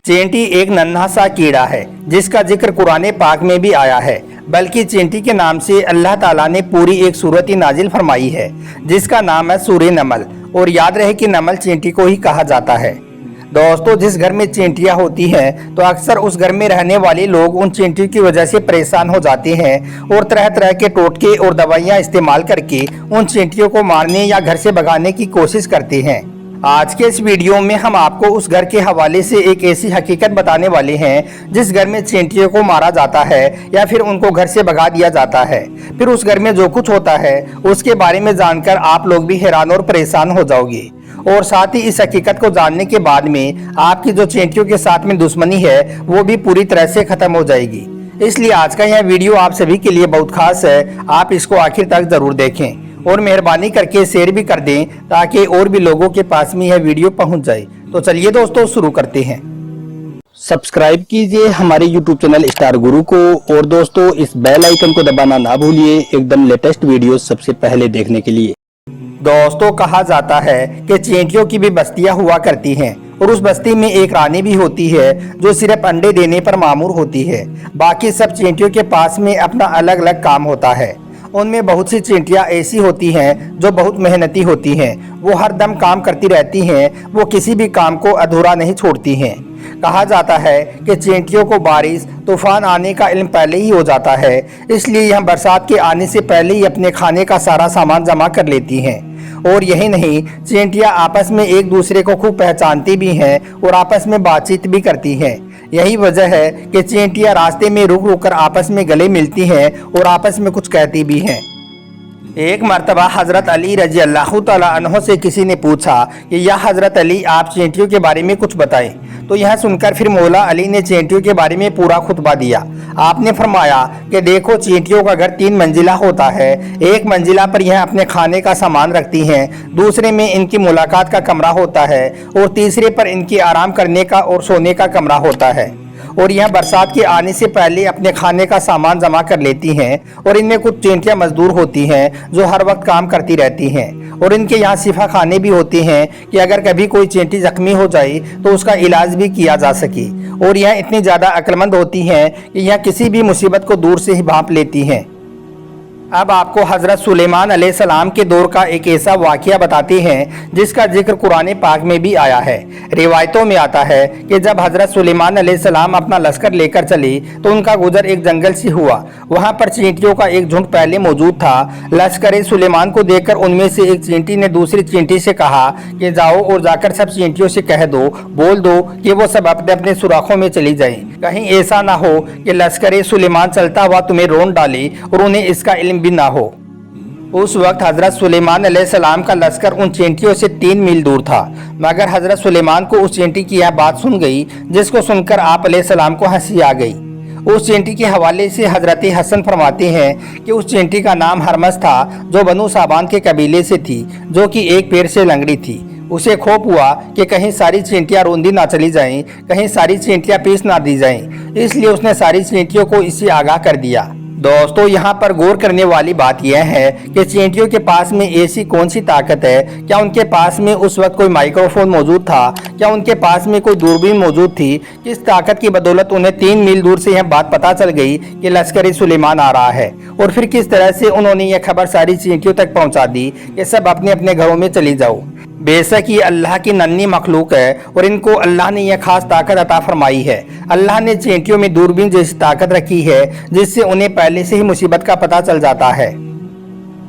चींटी एक नन्हा सा कीड़ा है जिसका जिक्र कुरान पाक में भी आया है, बल्कि चींटी के नाम से अल्लाह ताला ने पूरी एक सूरत ही नाजिल फरमाई है जिसका नाम है सूरह नमल। और याद रहे कि नमल चींटी को ही कहा जाता है। दोस्तों, जिस घर में चींटियां होती हैं तो अक्सर उस घर में रहने वाले लोग उन चींटियों की वजह से परेशान हो जाते हैं और तरह तरह के टोटके और दवाइयां इस्तेमाल करके उन चींटियों को मारने या घर से भगाने की कोशिश करते हैं। आज के इस वीडियो में हम आपको उस घर के हवाले से एक ऐसी हकीकत बताने वाले हैं जिस घर में चींटियों को मारा जाता है या फिर उनको घर से भगा दिया जाता है। फिर उस घर में जो कुछ होता है उसके बारे में जानकर आप लोग भी हैरान और परेशान हो जाओगे। और साथ ही इस हकीकत को जानने के बाद में आपकी जो चींटियों के साथ में दुश्मनी है वो भी पूरी तरह से खत्म हो जाएगी। इसलिए आज का यह वीडियो आप सभी के लिए बहुत खास है, आप इसको आखिर तक जरूर देखें और मेहरबानी करके शेयर भी कर दें ताकि और भी लोगों के पास में यह वीडियो पहुंच जाए। तो चलिए दोस्तों शुरू करते हैं। सब्सक्राइब कीजिए हमारे YouTube चैनल स्टार गुरु को और दोस्तों इस बेल आइकन को दबाना ना भूलिए एकदम लेटेस्ट वीडियो सबसे पहले देखने के लिए। दोस्तों, कहा जाता है कि चींटियों की भी बस्तियां हुआ करती हैं और उस बस्ती में एक रानी भी होती है जो सिर्फ अंडे देने पर मामूर होती है। बाकी सब चींटियों के पास में अपना अलग अलग काम होता है। उनमें बहुत सी चींटियां ऐसी होती हैं जो बहुत मेहनती होती हैं, वो हर दम काम करती रहती हैं, वो किसी भी काम को अधूरा नहीं छोड़ती हैं। कहा जाता है कि चींटियों को बारिश तूफान आने का इल्म पहले ही हो जाता है, इसलिए यह बरसात के आने से पहले ही अपने खाने का सारा सामान जमा कर लेती हैं। और यही नहीं, चींटियां आपस में एक दूसरे को खूब पहचानती भी हैं और आपस में बातचीत भी करती हैं। यही वजह है कि चींटियां रास्ते में रुक रुक कर आपस में गले मिलती हैं और आपस में कुछ कहती भी हैं। एक मर्तबा हज़रत अली रजी अल्लाह तआला अन्हो से किसी ने पूछा कि या हज़रत अली, आप चींटियों के बारे में कुछ बताएं। तो यह सुनकर फिर मौला अली ने चींटियों के बारे में पूरा खुतबा दिया। आपने फरमाया कि देखो, चींटियों का घर 3 मंजिला होता है। एक मंजिला पर यह अपने खाने का सामान रखती हैं, दूसरे में इनकी मुलाकात का कमरा होता है और तीसरे पर इनकी आराम करने का और सोने का कमरा होता है। और यह बरसात के आने से पहले अपने खाने का सामान जमा कर लेती हैं। और इनमें कुछ चींटियां मजदूर होती हैं जो हर वक्त काम करती रहती हैं। और इनके यहाँ शिफा खाने भी होते हैं कि अगर कभी कोई चींटी जख्मी हो जाए तो उसका इलाज भी किया जा सके। और यह इतनी ज़्यादा अक्लमंद होती हैं कि यह किसी भी मुसीबत को दूर से ही भांप लेती हैं। अब आपको हज़रत सुलेमान अलैहिस्सलाम के दौर का एक ऐसा वाक़या बताते हैं जिसका जिक्र कुरान पाक में भी आया है। रिवायतों में आता है कि जब हज़रत सुलेमान अलैहिस्सलाम अपना लश्कर लेकर चले तो उनका गुजर एक जंगल से हुआ। वहां पर चींटियों का एक झुंड पहले मौजूद था। लश्कर सुलेमान को देखकर उनमें से एक चींटी ने दूसरी चींटी से कहा कि जाओ और जाकर सब चींटियों से कह दो, बोल दो कि वो सब अपने अपने सुराखों में चली जाएं। कहीं ऐसा ना हो कि लश्कर सुलेमान चलता हुआ तुम्हें रोन डाले और उन्हें इसका इल्म भी ना हो। उस वक्त हजरत सुलेमान अलैहिस्सलाम का लश्कर उन चींटियों से 3 मील दूर था, मगर हजरत सुलेमान को उस चींटी की यह बात सुन गई जिसको सुनकर आप अलैहिस्सलाम को हंसी आ गई। उस चींटी के हवाले से हजरत हसन फरमाते हैं कि उस चींटी का नाम हरमस था जो बनु साबान के कबीले से थी, जो कि एक पैर से लंगड़ी थी। उसे खौफ हुआ कि कहीं सारी चींटियां रोंदी ना चली जाएं, कहीं सारी चींटियां पीस ना दी जाएं, इसलिए उसने सारी चींटियों को इससे आगाह कर दिया। दोस्तों, यहाँ पर गौर करने वाली बात यह है कि चींटियों के पास में ऐसी कौन सी ताकत है? क्या उनके पास में उस वक्त कोई माइक्रोफोन मौजूद था? क्या उनके पास में कोई दूरबीन मौजूद थी? किस ताकत की बदौलत उन्हें 3 मील दूर से यह बात पता चल गई कि लश्कर सुलेमान आ रहा है? और फिर किस तरह से उन्होंने यह खबर सारी चींटियों तक पहुँचा दी कि सब अपने अपने घरों में चली जाओ। बेशक ये अल्लाह की नन्ही मखलूक है और इनको अल्लाह ने यह खास ताकत अता फरमाई है। अल्लाह ने चींटियों में दूरबीन जैसी ताकत रखी है जिससे उन्हें पहले से ही मुसीबत का पता चल जाता है।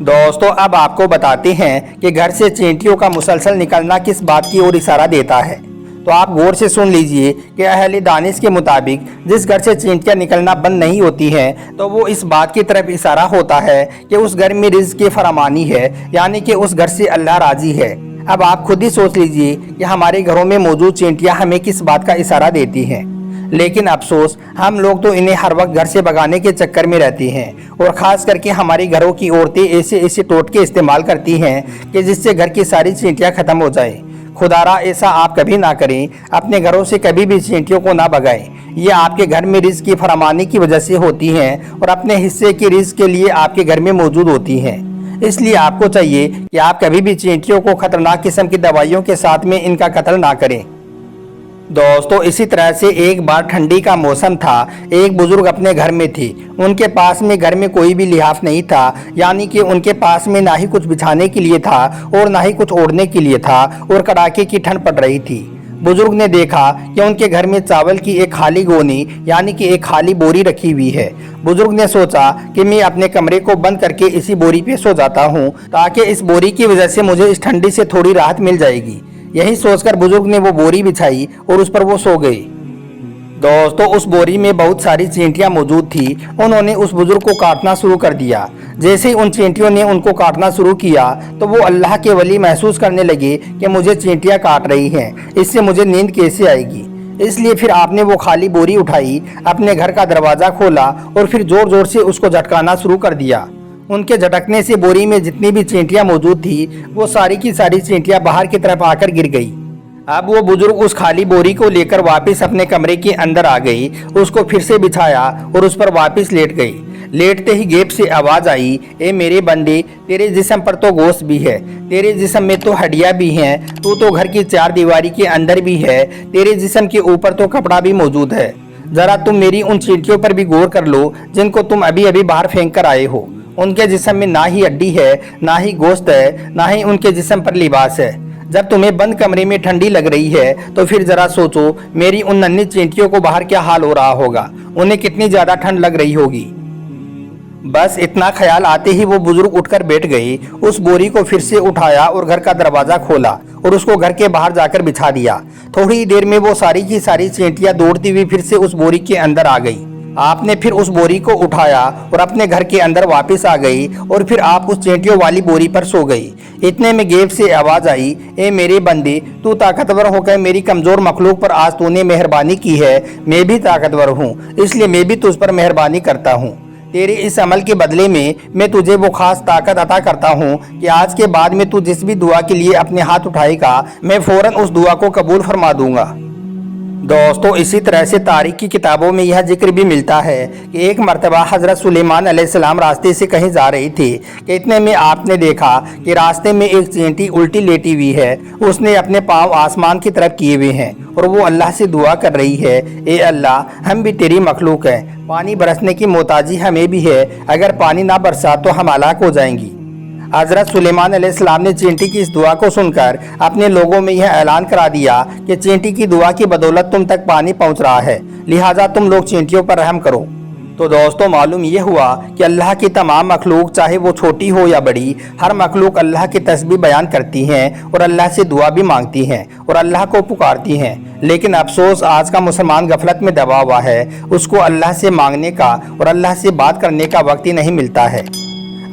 दोस्तों, अब आपको बताते हैं कि घर से चींटियों का मुसलसल निकलना किस बात की ओर इशारा देता है। तो आप गौर से सुन लीजिए कि अहले दानिश के मुताबिक जिस घर से चींटियां निकलना बंद नहीं होती हैं तो वो इस बात की तरफ इशारा होता है कि उस घर में रिज़्क़ की फरामानी है, यानी कि उस घर से अल्लाह राजी है। अब आप खुद ही सोच लीजिए कि हमारे घरों में मौजूद चींटियां हमें किस बात का इशारा देती हैं। लेकिन अफसोस, हम लोग तो इन्हें हर वक्त घर से भगाने के चक्कर में रहती हैं और ख़ास करके हमारे घरों की औरतें ऐसे ऐसे टोटके इस्तेमाल करती हैं कि जिससे घर की सारी चींटियां ख़त्म हो जाए। खुदारा ऐसा आप कभी ना करें, अपने घरों से कभी भी चींटियों को ना भगाएं। ये आपके घर में रिज़्क़ की फरामानी की वजह से होती हैं और अपने हिस्से की रिज़्क़ के लिए आपके घर में मौजूद होती हैं। इसलिए आपको चाहिए कि आप कभी भी चींटियों को खतरनाक किस्म की दवाइयों के साथ में इनका कत्ल ना करें। दोस्तों इसी तरह से एक बार ठंडी का मौसम था। एक बुजुर्ग अपने घर में थी। उनके पास में घर में कोई भी लिहाफ नहीं था, यानी कि उनके पास में ना ही कुछ बिछाने के लिए था और ना ही कुछ ओढ़ने के लिए था, और कड़ाके की ठंड पड़ रही थी। बुजुर्ग ने देखा कि उनके घर में चावल की एक खाली गोनी यानी कि एक खाली बोरी रखी हुई है। बुजुर्ग ने सोचा कि मैं अपने कमरे को बंद करके इसी बोरी पे सो जाता हूँ, ताकि इस बोरी की वजह से मुझे इस ठंडी से थोड़ी राहत मिल जाएगी। यही सोचकर बुजुर्ग ने वो बोरी बिछाई और उस पर वो सो गई। दोस्तों उस बोरी में बहुत सारी चींटियां मौजूद थी। उन्होंने उस बुजुर्ग को काटना शुरू कर दिया। जैसे ही उन चींटियों ने उनको काटना शुरू किया तो वो अल्लाह के वली महसूस करने लगे कि मुझे चींटियां काट रही हैं, इससे मुझे नींद कैसे आएगी। इसलिए फिर आपने वो खाली बोरी उठाई, अपने घर का दरवाज़ा खोला और फिर ज़ोर ज़ोर से उसको झटकाना शुरू कर दिया। उनके झटकने से बोरी में जितनी भी चींटियां मौजूद थी वो सारी की सारी चींटियां बाहर की तरफ आकर गिर गई। अब वो बुजुर्ग उस खाली बोरी को लेकर वापस अपने कमरे के अंदर आ गई, उसको फिर से बिछाया और उस पर वापस लेट गई। लेटते ही गेट से आवाज आई, ए मेरे बंदे, तेरे जिस्म पर तो गोश्त भी है, तेरे जिस्म में तो हड्डियां भी हैं, तू तो घर की चार दीवारी के अंदर भी है, तेरे जिस्म के ऊपर तो कपड़ा भी मौजूद है। जरा तुम मेरी उन चींटियों पर भी गौर कर लो जिनको तुम अभी अभी बाहर फेंक कर आए हो। उनके जिस्म में ना ही हड्डी है, ना ही गोश्त है, ना ही उनके जिस्म पर लिबास है। जब तुम्हें बंद कमरे में ठंडी लग रही है तो फिर जरा सोचो मेरी उन नन्ही चींटियों को बाहर क्या हाल हो रहा होगा, उन्हें कितनी ज्यादा ठंड लग रही होगी। बस इतना ख्याल आते ही वो बुजुर्ग उठकर बैठ गई। उस बोरी को फिर से उठाया और घर का दरवाजा खोला और उसको घर के बाहर जाकर बिछा दिया। थोड़ी देर में वो सारी की सारी चींटियां दौड़ती हुई फिर से उस बोरी के अंदर आ गई। आपने फिर उस बोरी को उठाया और अपने घर के अंदर वापस आ गई और फिर आप उस चींटियों वाली बोरी पर सो गई। इतने में गेट से आवाज आई, ए मेरे बंदे, तू ताकतवर होकर मेरी कमजोर मखलूक पर आज तूने मेहरबानी की है। मैं भी ताकतवर हूँ, इसलिए मैं भी तुझ पर मेहरबानी करता हूँ। तेरे इस अमल के बदले में मैं तुझे वो खास ताकत अता करता हूँ कि आज के बाद में तू जिस भी दुआ के लिए अपने हाथ उठाएगा, मैं फौरन उस दुआ को कबूल फरमा दूंगा। दोस्तों इसी तरह से तारीख की किताबों में यह जिक्र भी मिलता है कि एक मर्तबा हज़रत सुलेमान अलैहिस्सलाम रास्ते से कहीं जा रही थी कि इतने में आपने देखा कि रास्ते में एक चींटी उल्टी लेटी हुई है। उसने अपने पाँव आसमान की तरफ किए हुए हैं और वो अल्लाह से दुआ कर रही है, ए अल्लाह, हम भी तेरी मखलूक हैं, पानी बरसने की मोहताजी हमें भी है, अगर पानी ना बरसा तो हम हलाक हो जाएंगी। हज़रत सुलेमान अलैहिस्सलाम ने चींटी की इस दुआ को सुनकर अपने लोगों में यह ऐलान करा दिया कि चींटी की दुआ की बदौलत तुम तक पानी पहुंच रहा है, लिहाजा तुम लोग चींटियों पर रहम करो। तो दोस्तों मालूम ये हुआ कि अल्लाह की तमाम मखलूक, चाहे वो छोटी हो या बड़ी, हर मखलूक अल्लाह की तस्बीह बयान करती हैं और अल्लाह से दुआ भी मांगती हैं और अल्लाह को पुकारती हैं। लेकिन अफसोस आज का मुसलमान गफलत में दबा हुआ है, उसको अल्लाह से मांगने का और अल्लाह से बात करने का वक्त ही नहीं मिलता है।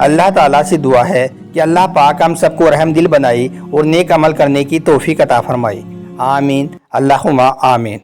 अल्लाह ताला से दुआ है कि अल्लाह पाक हम सबको रहम दिल बनाए और नेक अमल करने की तौफीक अता फरमाए। आमीन, अल्लाहुम्मा आमीन।